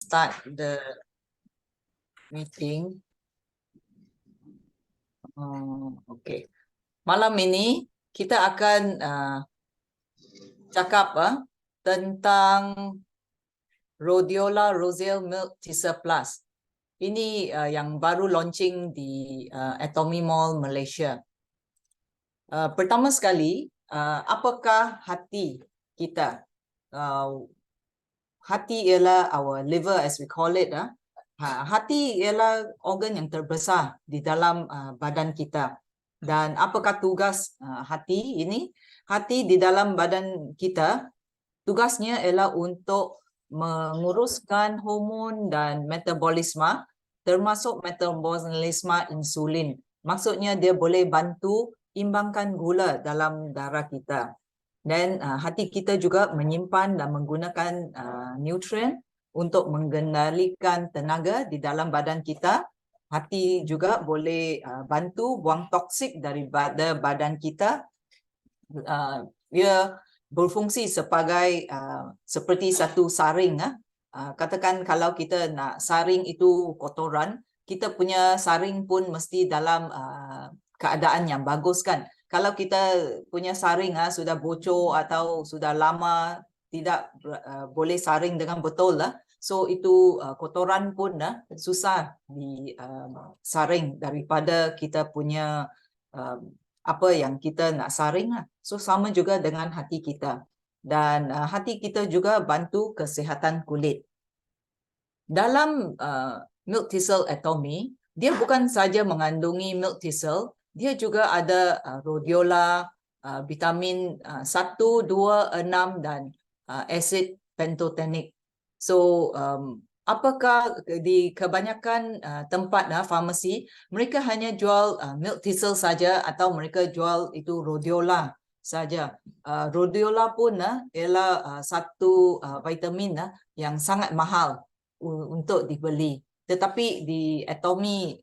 start the meeting. Okay. Malam ini kita akan cakap tentang Rhodiola Roselle Milk Teaser Plus. Ini yang baru launching di Atomy Mall Malaysia. Pertama sekali, apakah hati kita? Hati ialah our liver as we call it. Hati ialah organ yang terbesar di dalam badan kita. Dan apakah tugas hati ini? Hati di dalam badan kita, tugasnya ialah untuk menguruskan hormon dan metabolisme, termasuk metabolisme insulin. Maksudnya dia boleh bantu imbangkan gula dalam darah kita. Dan hati kita juga menyimpan dan menggunakan nutrien untuk mengendalikan tenaga di dalam badan kita. Hati juga boleh bantu buang toksik daripada badan kita. Dia berfungsi sebagai seperti satu saring. Katakan kalau kita nak saring itu kotoran, kita punya saring pun mesti dalam keadaan yang bagus kan. Kalau kita punya saring sudah bocor atau sudah lama tidak boleh saring dengan betul lah, so itu kotoran pun susah disaring daripada kita punya apa yang kita nak saring lah. So sama juga dengan hati kita. Dan hati kita juga bantu kesihatan kulit. Dalam milk thistle atomy, dia bukan saja mengandungi milk thistle, dia juga ada rhodiola, vitamin 1, 2, 6 dan asid pentotenic. So apakah di kebanyakan tempat farmasi mereka hanya jual milk thistle saja atau mereka jual itu rhodiola saja. Rhodiola pun ialah satu vitamin yang sangat mahal untuk dibeli. Tetapi di atomy,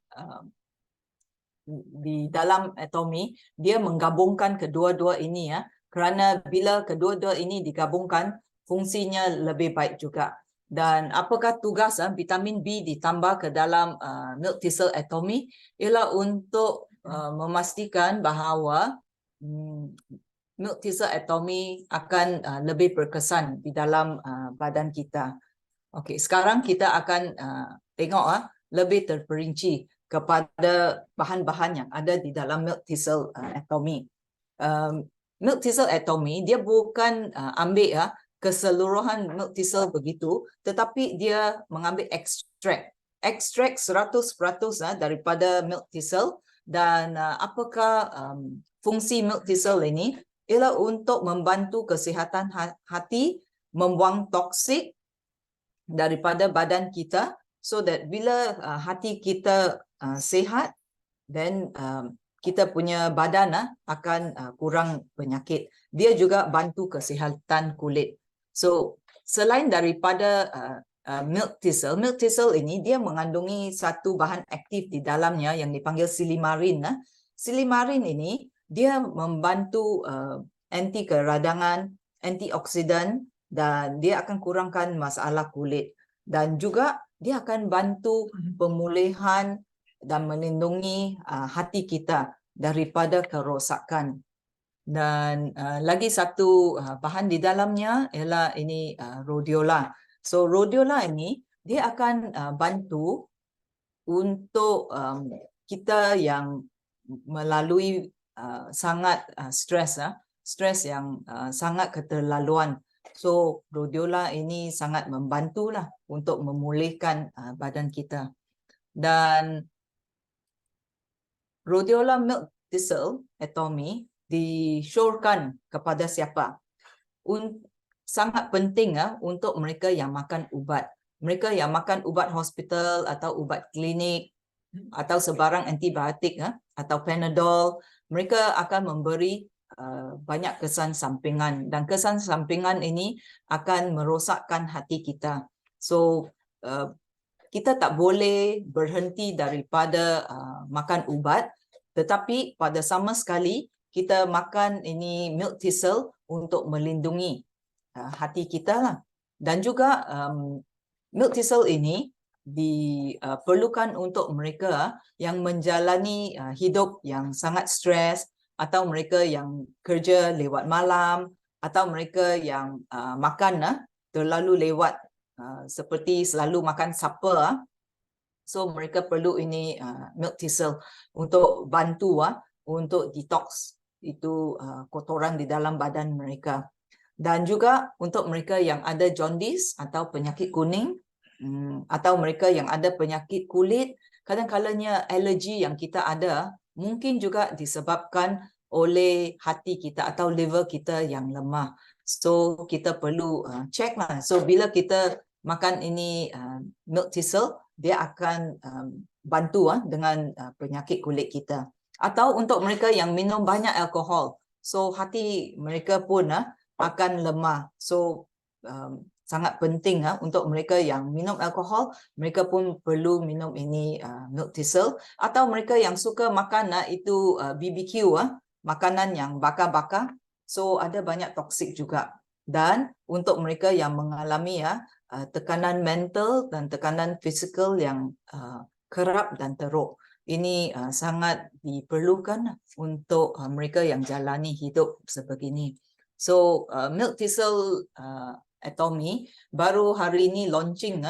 di dalam atomy, dia menggabungkan kedua-dua ini kerana bila kedua-dua ini digabungkan, fungsinya lebih baik juga. Dan apakah tugas vitamin B ditambah ke dalam milk thistle atomy? Ialah untuk memastikan bahawa milk thistle atomy akan lebih berkesan di dalam badan kita. Okey, sekarang kita akan tengok lebih terperinci kepada bahan-bahan yang ada di dalam milk thistle atomy. Milk thistle atomy dia bukan ambil keseluruhan milk thistle begitu, tetapi dia mengambil ekstrak 100% daripada milk thistle. Dan apakah fungsi milk thistle ini? Ialah untuk membantu kesihatan hati, membuang toksik daripada badan kita, so that bila hati kita sihat, then kita punya badan akan kurang penyakit. Dia juga bantu kesihatan kulit. So selain daripada milk thistle ini dia mengandungi satu bahan aktif di dalamnya yang dipanggil silimarin. Silimarin ini dia membantu anti keradangan, antioksidan, dan dia akan kurangkan masalah kulit. Dan juga dia akan bantu pemulihan dan melindungi hati kita daripada kerosakan. Dan lagi satu bahan di dalamnya ialah ini rhodiola. So rhodiola ini dia akan bantu untuk kita yang melalui sangat stres yang sangat keterlaluan. So rhodiola ini sangat membantulah untuk memulihkan badan kita. Dan rhodiola milk thistle atomy disyorkan kepada siapa? Sangat penting untuk mereka yang makan ubat. Mereka yang makan ubat hospital atau ubat klinik atau sebarang antibiotik atau Panadol, mereka akan memberi banyak kesan sampingan, dan kesan sampingan ini akan merosakkan hati kita. So kita tak boleh berhenti daripada makan ubat, tetapi pada sama sekali kita makan ini milk thistle untuk melindungi hati kita lah. Dan juga milk thistle ini diperlukan untuk mereka yang menjalani hidup yang sangat stres, atau mereka yang kerja lewat malam, atau mereka yang makan terlalu lewat, seperti selalu makan supper. So mereka perlu ini milk thistle untuk bantu untuk detox itu kotoran di dalam badan mereka. Dan juga untuk mereka yang ada jaundice atau penyakit kuning, atau mereka yang ada penyakit kulit, kadang-kadangnya alergi yang kita ada mungkin juga disebabkan oleh hati kita atau liver kita yang lemah. So kita perlu check lah. So bila kita makan ini milk thistle, dia akan bantu dengan penyakit kulit kita. Atau untuk mereka yang minum banyak alkohol, so hati mereka pun akan lemah. So sangat penting untuk mereka yang minum alkohol, mereka pun perlu minum ini milk thistle. Atau mereka yang suka makan itu BBQ, makanan yang bakar-bakar, so ada banyak toksik juga. Dan untuk mereka yang mengalami tekanan mental dan tekanan fizikal yang kerap dan teruk, ini sangat diperlukan untuk mereka yang jalani hidup sebegini. So milk thistle Atomy baru hari ini launching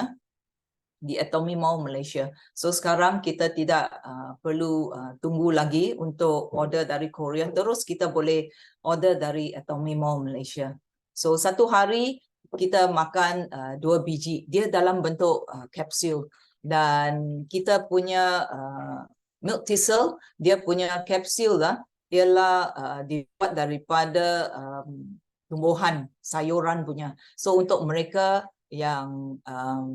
di Atomy Mall Malaysia. So sekarang kita tidak perlu tunggu lagi untuk order dari Korea. Terus kita boleh order dari Atomy Mall Malaysia. So satu hari kita makan 2 biji. Dia dalam bentuk kapsul. Dan kita punya milk thistle, dia punya kapsul ialah dibuat daripada tumbuhan, sayuran punya. So untuk mereka yang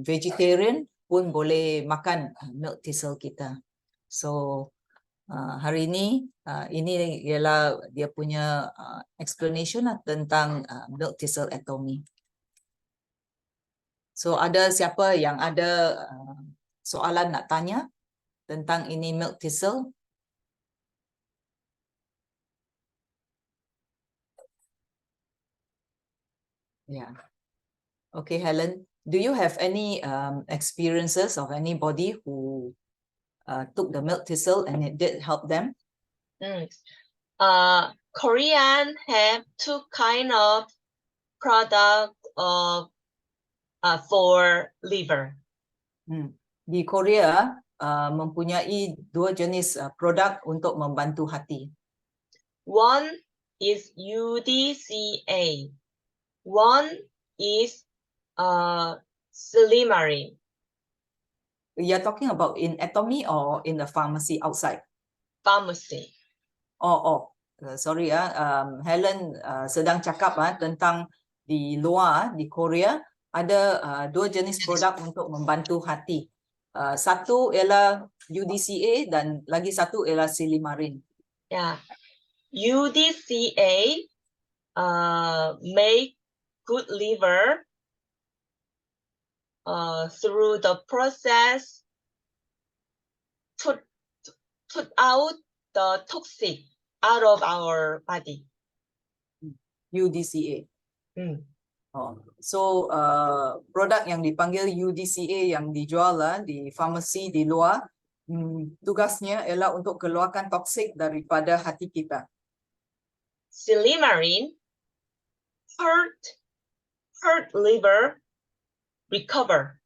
vegetarian pun boleh makan milk thistle kita. So hari ini ialah dia punya explanation tentang milk thistle Atomy. So ada siapa yang ada soalan nak tanya tentang ini milk thistle? Yeah. Okay, Helen, do you have any experiences of anybody who took the milk thistle and it did help them? Korean have two kind of product for liver. Di Korea mempunyai dua jenis produk untuk membantu hati. One is UDCA. One is Silimarin. You're talking about in Atomy or in the pharmacy outside? Pharmacy. Sorry Helen sedang cakap tentang di luar, di Korea ada dua jenis produk untuk membantu hati. Satu ialah UDCA dan lagi satu ialah Silimarin. Yeah, UDCA make good liver through the process put out the toxic out of our body. UDCA. So produk yang dipanggil UDCA yang dijual di farmasi di luar, tugasnya ialah untuk keluarkan toksik daripada hati kita. Silimarin hurt liver recover.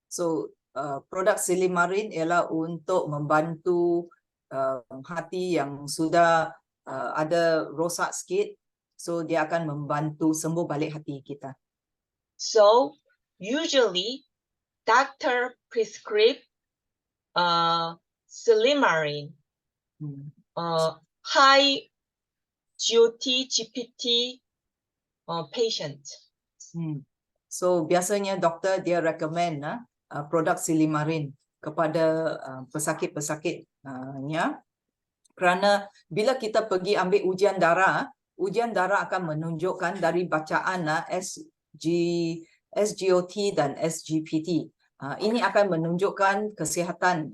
So produk Silimarin ialah untuk membantu hati yang sudah ada rosak sikit. So dia akan membantu sembuh balik hati kita. So usually doctor prescribe Silimarin high GOT GPT patient. So biasanya doktor dia recommend produk Silimarin kepada pesakit-pesakitnya, kerana bila kita pergi ambil ujian darah akan menunjukkan dari bacaan SGOT dan SGPT. Ini akan menunjukkan kesihatan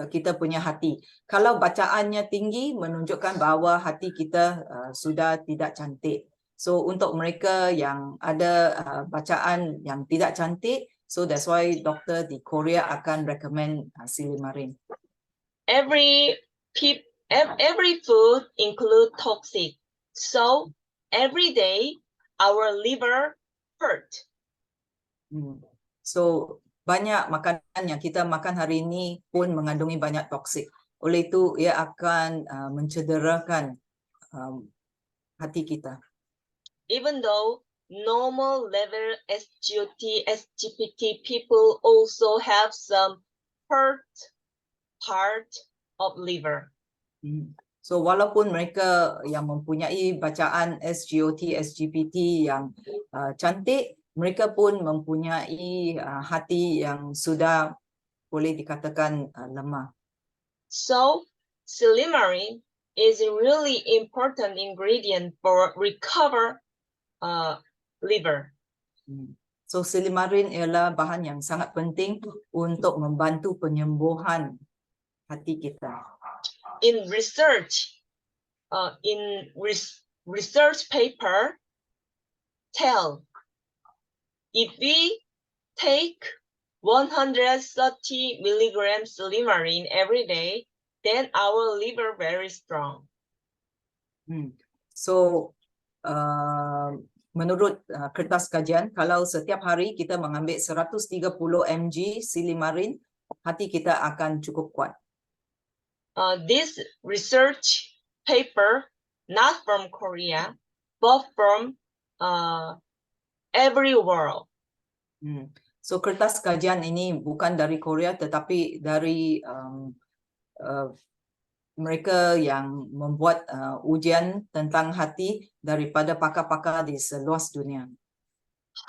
kita punya hati. Kalau bacaannya tinggi, menunjukkan bahawa hati kita sudah tidak cantik. So untuk mereka yang ada bacaan yang tidak cantik, so that's why doktor di Korea akan recommend Silymarin. Every food include toxic. So every day our liver hurt. So banyak makanan yang kita makan hari ini pun mengandungi banyak toksik. Oleh itu ia akan mencederakan hati kita. Even though normal level SGOT, SGPT people also have some hurt part of liver. So walaupun mereka yang mempunyai bacaan SGOT, SGPT yang cantik, mereka pun mempunyai hati yang sudah boleh dikatakan lemah. So Silymarin is a really important ingredient for recover liver. So Silymarin ialah bahan yang sangat penting untuk membantu penyembuhan hati kita. In research, research paper tell if we take 130 milligrams Silymarin every day, then our liver very strong. So menurut kertas kajian, kalau setiap hari kita mengambil 130 mg Silymarin, hati kita akan cukup kuat. This research paper not from Korea, but from every world. So kertas kajian ini bukan dari Korea tetapi dari mereka yang membuat ujian tentang hati daripada pakar-pakar di seluas dunia.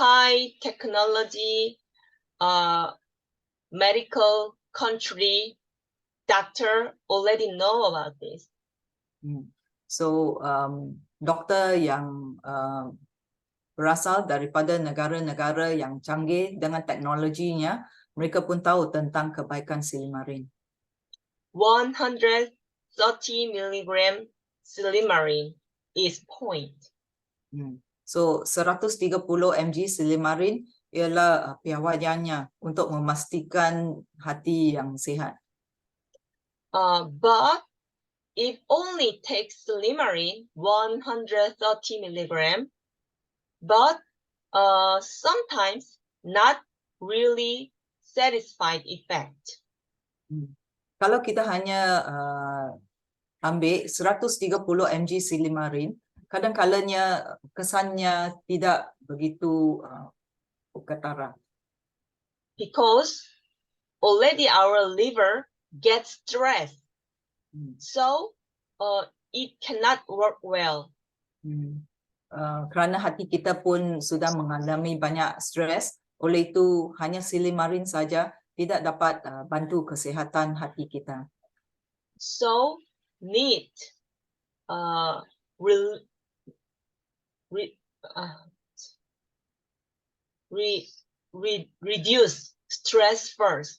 High technology medical country doctor already know about this. So doktor yang berasal daripada negara-negara yang canggih dengan teknologinya, mereka pun tahu tentang kebaikan Silymarin. 130 milligram Silymarin is point. So 130 mg Silymarin ialah piawaiannya untuk memastikan hati yang sihat. But if only takes Silymarin 130 milligram, but sometimes not really satisfied effect. Kalau kita hanya ambil 130 mg Silymarin, kadang-kalanya kesannya tidak begitu ketara. Because already our liver gets stressed, so it cannot work well. Kerana hati kita pun sudah mengalami banyak stres, oleh itu hanya Silymarin saja tidak dapat bantu kesihatan hati kita. So need reduce stress first.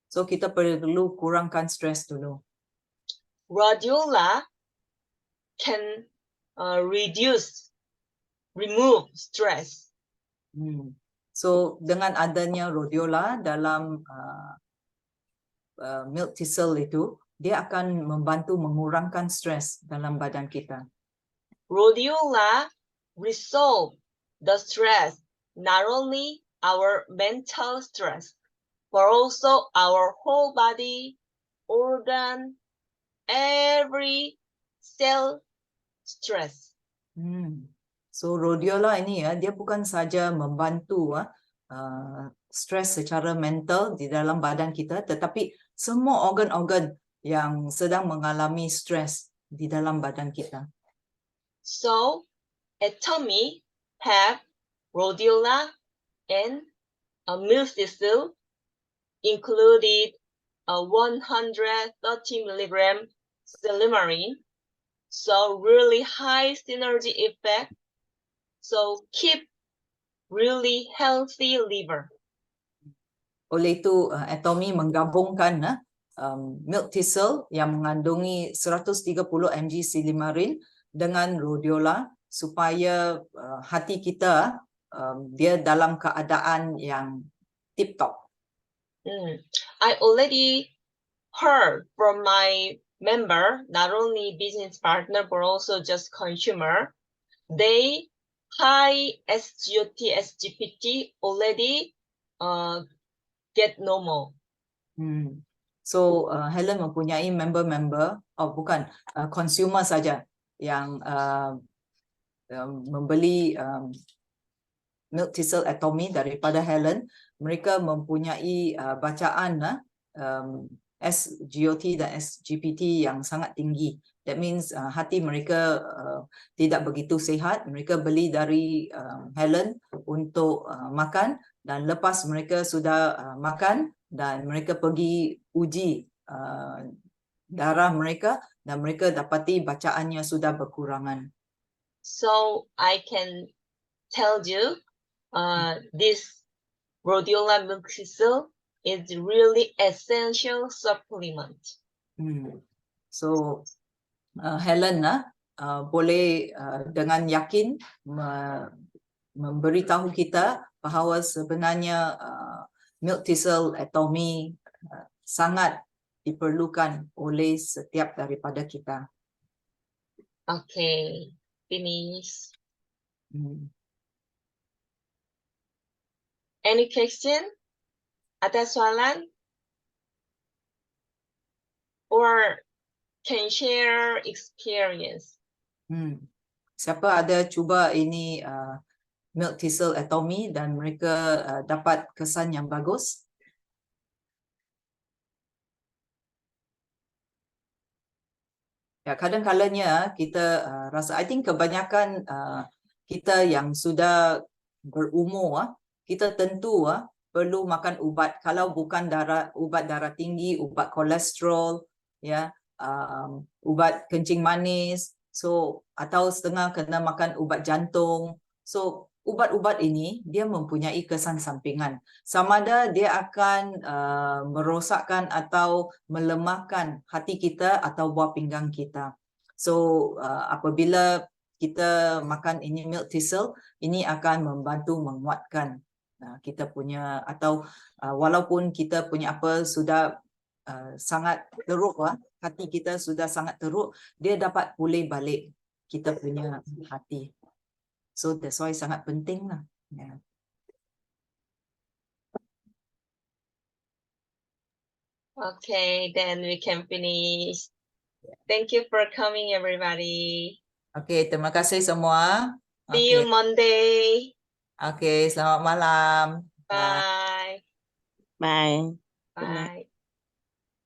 So kita perlu kurangkan stres dulu. Rhodiola can remove stress. So dengan adanya rhodiola dalam milk thistle itu, dia akan membantu mengurangkan stres dalam badan kita. Rhodiola resolve the stress, not only our mental stress, but also our whole body, organ, every cell stress. So rhodiola ini dia bukan saja membantu stres secara mental di dalam badan kita, tetapi semua organ-organ yang sedang mengalami stres di dalam badan kita. So atomy have rhodiola and milk thistle included 130 milligram Silymarin. So really high synergy effect. So keep really healthy liver. Oleh itu Atomy menggabungkan milk thistle yang mengandungi 130 mg Silymarin dengan rhodiola supaya hati kita dia dalam keadaan yang tip top. I already heard from my member, not only business partner, but also just consumer. They high SGOT, SGPT already get normal. So Helen mempunyai member-member, bukan consumer saja yang membeli Milk Thistle Atomy daripada Helen. Mereka mempunyai bacaan SGOT dan SGPT yang sangat tinggi. That means hati mereka tidak begitu sihat. Mereka beli dari Helen untuk makan, dan lepas mereka sudah makan dan mereka pergi uji darah mereka, dan mereka dapati bacaannya sudah berkurangan. So I can tell you this rhodiola milk thistle is really essential supplement. So Helen boleh dengan yakin memberitahu kita bahawa sebenarnya Milk Thistle Atomy sangat diperlukan oleh setiap daripada kita. Okay, finish. Any question? Ada soalan? Or can share experience? Siapa ada cuba ini Milk Thistle Atomy dan mereka dapat kesan yang bagus? Ya, kadang-kalanya kita rasa, I think kebanyakan kita yang sudah berumur, kita tentu perlu makan ubat. Kalau bukan ubat darah tinggi, ubat kolesterol, ya, ubat kencing manis, so atau setengah kena makan ubat jantung. So ubat-ubat ini dia mempunyai kesan sampingan. Sama ada dia akan merosakkan atau melemahkan hati kita atau buah pinggang kita. So apabila kita makan ini Milk Thistle, ini akan membantu menguatkan kita punya, atau walaupun kita punya apa sudah sangat teruk, hati kita sudah sangat teruk, dia dapat pulih balik kita punya hati. So that's why sangat penting lah. Yeah. Okay, then we can finish. Thank you for coming, everybody. Okay, terima kasih semua. See you Monday. Okay, selamat malam. Bye. Bye. Bye.